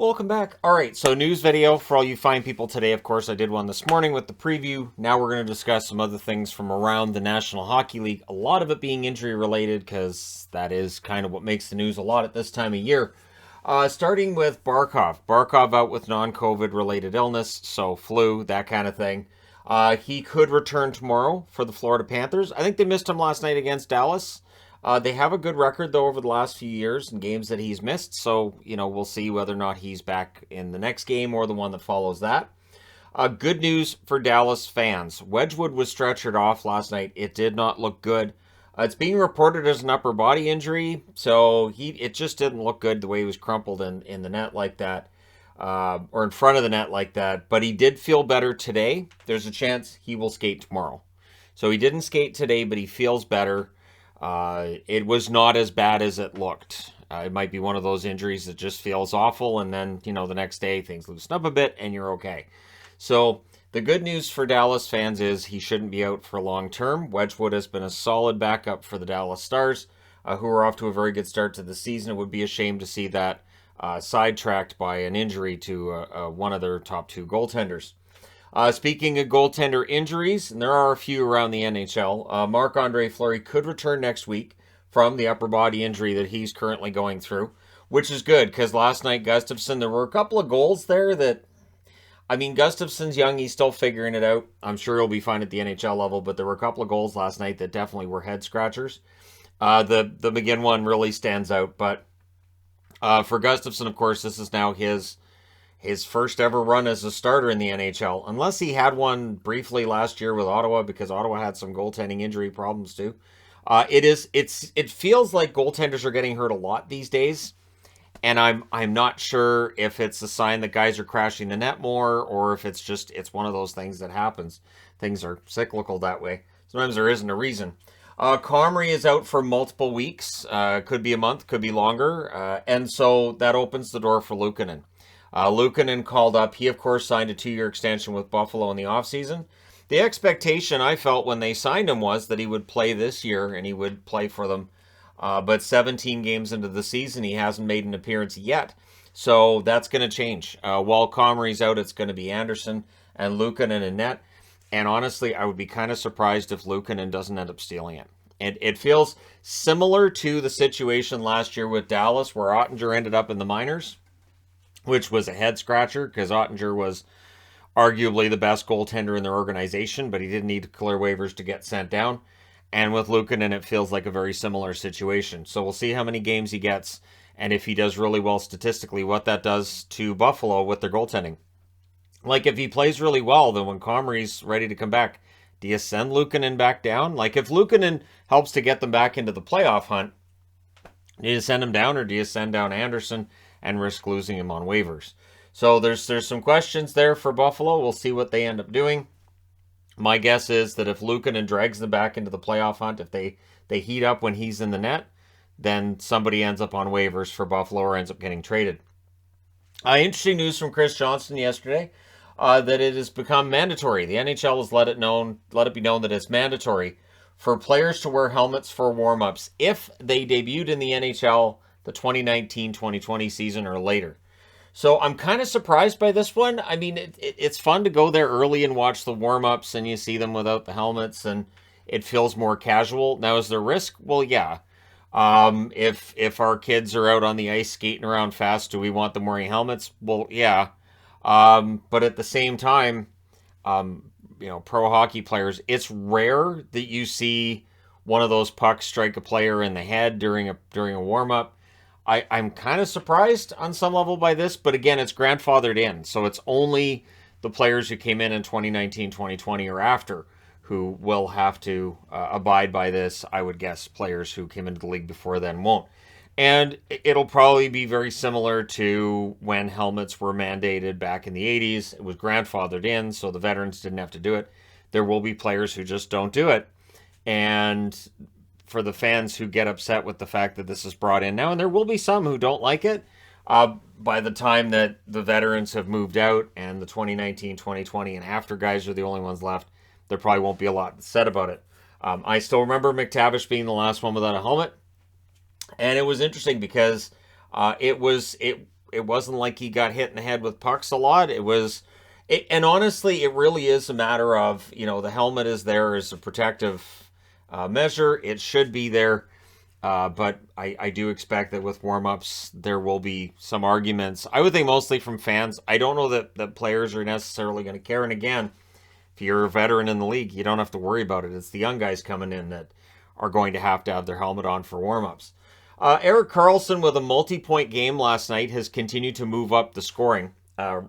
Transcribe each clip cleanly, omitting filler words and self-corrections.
Welcome back. All right, so news video for all you fine people today. Of course, I did one this morning with the preview. Now we're going to discuss some other things from around the National Hockey League. A lot of it being injury related because that is kind of what makes the news a lot at this time of year. Starting with Barkov. Barkov out with non-COVID related illness, so flu, that kind of thing. He could return tomorrow for the Florida Panthers. I think they missed him last night against Dallas. They have a good record, though, over the last few years in games that he's missed. So, we'll see whether or not he's back in the next game or the one that follows that. Good news for Dallas fans. Wedgwood was stretchered off last night. It did not look good. It's being reported as an upper body injury, so it just didn't look good the way he was crumpled in the net like that, or in front of the net like that. But he did feel better today. There's a chance he will skate tomorrow. So he didn't skate today, but he feels better. It was not as bad as it looked. It might be one of those injuries that just feels awful, and then, the next day things loosen up a bit and you're okay. So the good news for Dallas fans is he shouldn't be out for long term. Wedgwood has been a solid backup for the Dallas Stars, who are off to a very good start to the season. It would be a shame to see that sidetracked by an injury to one of their top two goaltenders. Speaking of goaltender injuries, and there are a few around the NHL, Marc-Andre Fleury could return next week from the upper body injury that he's currently going through, which is good because last night Gustafsson, there were a couple of goals there that, Gustafsson's young, he's still figuring it out. I'm sure he'll be fine at the NHL level, but there were a couple of goals last night that definitely were head scratchers. The McGinn one really stands out, but for Gustafsson, of course, this is now his first ever run as a starter in the NHL, unless he had one briefly last year with Ottawa, because Ottawa had some goaltending injury problems too. It feels like goaltenders are getting hurt a lot these days, and I'm not sure if it's a sign that guys are crashing the net more, or if it's one of those things that happens. Things are cyclical that way. Sometimes there isn't a reason. Comrie is out for multiple weeks. Could be a month, could be longer, and so that opens the door for Luukkonen. Luukkonen called up. He, of course, signed a 2-year extension with Buffalo in the offseason. The expectation I felt when they signed him was that he would play this year and he would play for them. But 17 games into the season, he hasn't made an appearance yet. So that's going to change. While Comrie's out, it's going to be Anderson and Luukkonen in net. And honestly, I would be kind of surprised if Luukkonen doesn't end up stealing it. And it feels similar to the situation last year with Dallas, where Ottinger ended up in the minors, which was a head scratcher because Ottinger was arguably the best goaltender in their organization, but he didn't need to clear waivers to get sent down. And with Luukkonen, it feels like a very similar situation. So we'll see how many games he gets, and if he does really well statistically, what that does to Buffalo with their goaltending. Like, if he plays really well, then when Comrie's ready to come back, do you send Luukkonen back down? Like, if Luukkonen helps to get them back into the playoff hunt, do you send him down, or do you send down Anderson and risk losing him on waivers? So there's some questions there for Buffalo. We'll see what they end up doing. My guess is that if Luukkonen drags them back into the playoff hunt, if they heat up when he's in the net, then somebody ends up on waivers for Buffalo or ends up getting traded. Interesting news from Chris Johnston yesterday, that it has become mandatory. The NHL has let it be known that it's mandatory for players to wear helmets for warmups if they debuted in the NHL the 2019-2020 season or later. So I'm kind of surprised by this one. I mean, it's fun to go there early and watch the warm-ups, and you see them without the helmets, and it feels more casual. Now, is there risk? Well, yeah. If our kids are out on the ice skating around fast, do we want them wearing helmets? Well, yeah. But at the same time, pro hockey players, it's rare that you see one of those pucks strike a player in the head during a warm-up. I'm kind of surprised on some level by this, but again, it's grandfathered in. So it's only the players who came in 2019, 2020 or after who will have to abide by this. I would guess players who came into the league before then won't. And it'll probably be very similar to when helmets were mandated back in the 80s. It was grandfathered in, so the veterans didn't have to do it. There will be players who just don't do it. And for the fans who get upset with the fact that this is brought in now, and there will be some who don't like it, by the time that the veterans have moved out and the 2019, 2020, and after guys are the only ones left, there probably won't be a lot said about it. I still remember McTavish being the last one without a helmet, and it was interesting because it it wasn't like he got hit in the head with pucks a lot. And honestly, it really is a matter of, the helmet is there as a protective measure. It should be there. But I do expect that with warm-ups, there will be some arguments. I would think mostly from fans. I don't know that players are necessarily going to care. And again, if you're a veteran in the league, you don't have to worry about it. It's the young guys coming in that are going to have their helmet on for warm-ups. Erik Karlsson, with a multi-point game last night, has continued to move up the scoring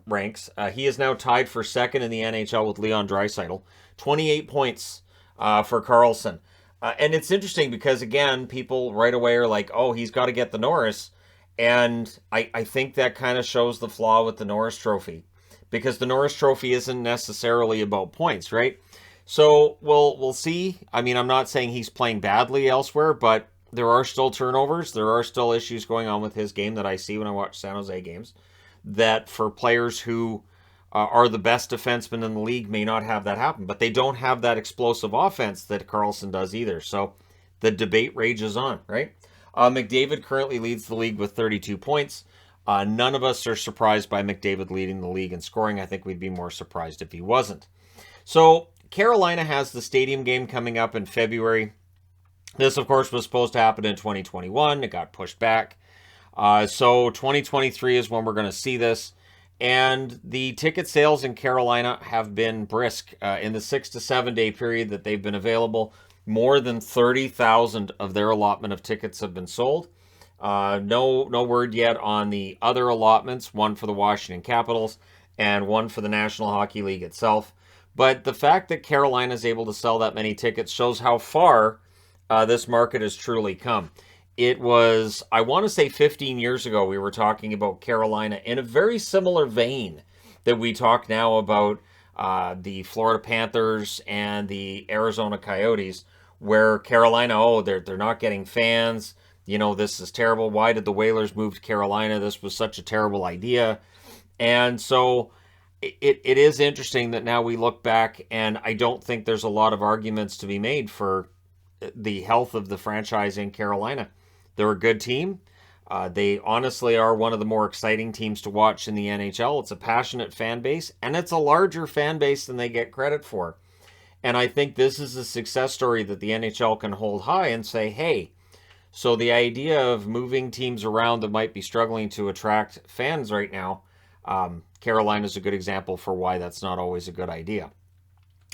ranks. He is now tied for second in the NHL with Leon Draisaitl. 28 points for Karlsson. And it's interesting because, again, people right away are like, oh, he's got to get the Norris. And I think that kind of shows the flaw with the Norris Trophy. Because the Norris Trophy isn't necessarily about points, right? So we'll see. I mean, I'm not saying he's playing badly elsewhere, but there are still turnovers. There are still issues going on with his game that I see when I watch San Jose games. That for players who are the best defensemen in the league may not have that happen. But they don't have that explosive offense that Karlsson does either. So the debate rages on, right? McDavid currently leads the league with 32 points. None of us are surprised by McDavid leading the league in scoring. I think we'd be more surprised if he wasn't. So Carolina has the stadium game coming up in February. This, of course, was supposed to happen in 2021. It got pushed back. So 2023 is when we're going to see this. And the ticket sales in Carolina have been brisk. In the 6 to 7 day period that they've been available, more than 30,000 of their allotment of tickets have been sold. No word yet on the other allotments, one for the Washington Capitals and one for the National Hockey League itself. But the fact that Carolina is able to sell that many tickets shows how far this market has truly come. It was, I want to say 15 years ago, we were talking about Carolina in a very similar vein that we talk now about the Florida Panthers and the Arizona Coyotes, where Carolina, they're not getting fans. This is terrible. Why did the Whalers move to Carolina? This was such a terrible idea. And so it is interesting that now we look back, and I don't think there's a lot of arguments to be made for the health of the franchise in Carolina. They're a good team. They honestly are one of the more exciting teams to watch in the NHL. It's a passionate fan base, and it's a larger fan base than they get credit for. And I think this is a success story that the NHL can hold high and say, hey, so the idea of moving teams around that might be struggling to attract fans right now, Carolina is a good example for why that's not always a good idea.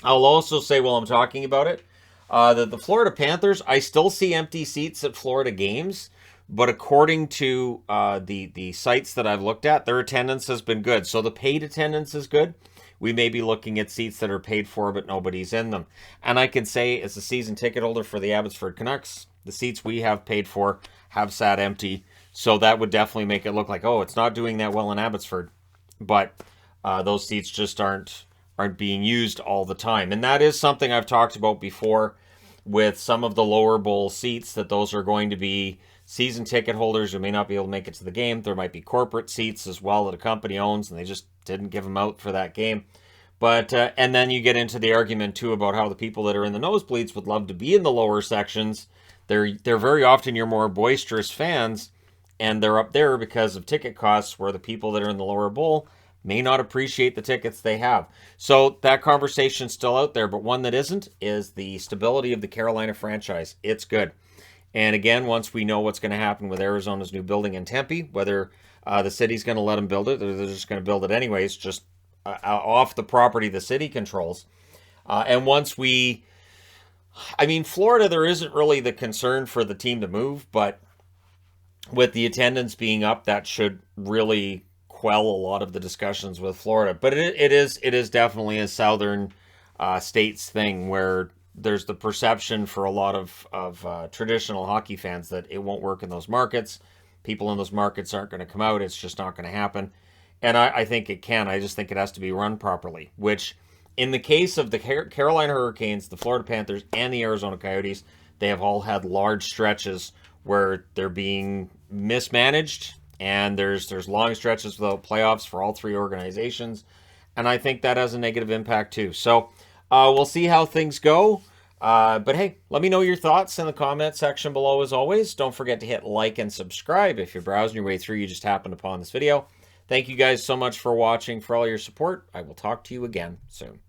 I'll also say while I'm talking about it, that the Florida Panthers, I still see empty seats at Florida games, but according to the sites that I've looked at, their attendance has been good. So the paid attendance is good. We may be looking at seats that are paid for, but nobody's in them. And I can say, as a season ticket holder for the Abbotsford Canucks, the seats we have paid for have sat empty. So that would definitely make it look like, it's not doing that well in Abbotsford. But those seats just aren't being used all the time. And that is something I've talked about before with some of the lower bowl seats, that those are going to be season ticket holders who may not be able to make it to the game. There might be corporate seats as well that a company owns, and they just didn't give them out for that game. But and then you get into the argument too about how the people that are in the nosebleeds would love to be in the lower sections. They're very often your more boisterous fans, and they're up there because of ticket costs, where the people that are in the lower bowl may not appreciate the tickets they have. So that conversation's still out there, but one that isn't is the stability of the Carolina franchise. It's good. And again, once we know what's going to happen with Arizona's new building in Tempe, whether the city's going to let them build it or they're just going to build it anyways, just off the property the city controls. And once Florida, there isn't really the concern for the team to move, but with the attendance being up, that should really quell a lot of the discussions with Florida. But it is definitely a southern states thing, where there's the perception for a lot of traditional hockey fans that it won't work in those markets. People in those markets aren't going to come out. It's just not going to happen. And I think it can. I just think it has to be run properly, which in the case of the Carolina Hurricanes, the Florida Panthers, and the Arizona Coyotes, they have all had large stretches where they're being mismanaged, and there's long stretches without playoffs for all three organizations. And I think that has a negative impact too. So we'll see how things go. But hey, let me know your thoughts in the comment section below as always. Don't forget to hit like and subscribe if you're browsing your way through, you just happened upon this video. Thank you guys so much for watching, for all your support. I will talk to you again soon.